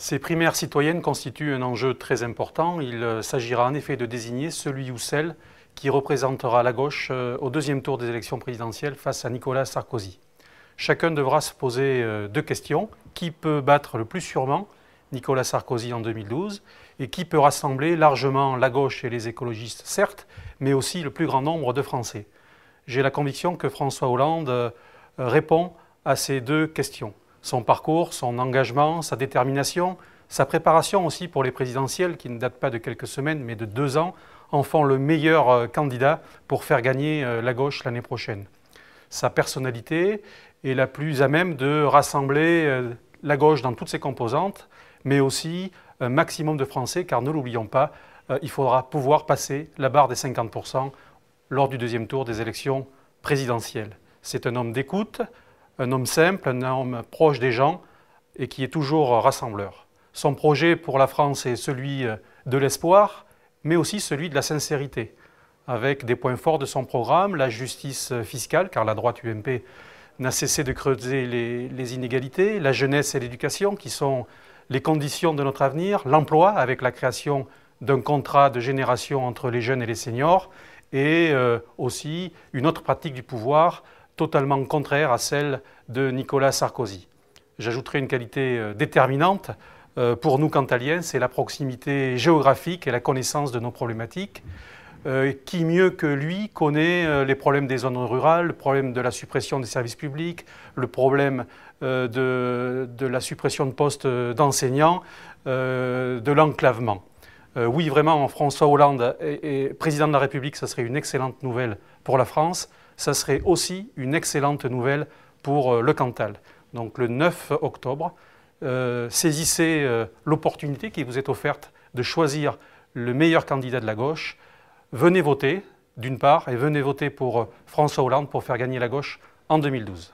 Ces primaires citoyennes constituent un enjeu très important. Il s'agira en effet de désigner celui ou celle qui représentera la gauche au deuxième tour des élections présidentielles face à Nicolas Sarkozy. Chacun devra se poser deux questions. Qui peut battre le plus sûrement Nicolas Sarkozy en 2012 et qui peut rassembler largement la gauche et les écologistes, certes, mais aussi le plus grand nombre de Français. J'ai la conviction que François Hollande répond à ces deux questions. Son parcours, son engagement, sa détermination, sa préparation aussi pour les présidentielles qui ne datent pas de quelques semaines mais de 2 ans en font le meilleur candidat pour faire gagner la gauche l'année prochaine. Sa personnalité est la plus à même de rassembler la gauche dans toutes ses composantes, mais aussi un maximum de Français, car ne l'oublions pas, il faudra pouvoir passer la barre des 50% lors du deuxième tour des élections présidentielles. C'est un homme d'écoute, un homme simple, un homme proche des gens et qui est toujours rassembleur. Son projet pour la France est celui de l'espoir, mais aussi celui de la sincérité, avec des points forts de son programme, la justice fiscale, car la droite UMP n'a cessé de creuser les inégalités, la jeunesse et l'éducation, qui sont les conditions de notre avenir, l'emploi, avec la création d'un contrat de génération entre les jeunes et les seniors, et aussi une autre pratique du pouvoir totalement contraire à celle de Nicolas Sarkozy. J'ajouterai une qualité déterminante pour nous cantaliens, c'est la proximité géographique et la connaissance de nos problématiques. Qui mieux que lui connaît les problèmes des zones rurales, le problème de la suppression des services publics, le problème de la suppression de postes d'enseignants, de l'enclavement. Oui, vraiment, François Hollande est président de la République, ça serait une excellente nouvelle pour la France. Ça serait aussi une excellente nouvelle pour le Cantal. Donc le 9 octobre, saisissez l'opportunité qui vous est offerte de choisir le meilleur candidat de la gauche. Venez voter, d'une part, et venez voter pour François Hollande pour faire gagner la gauche en 2012.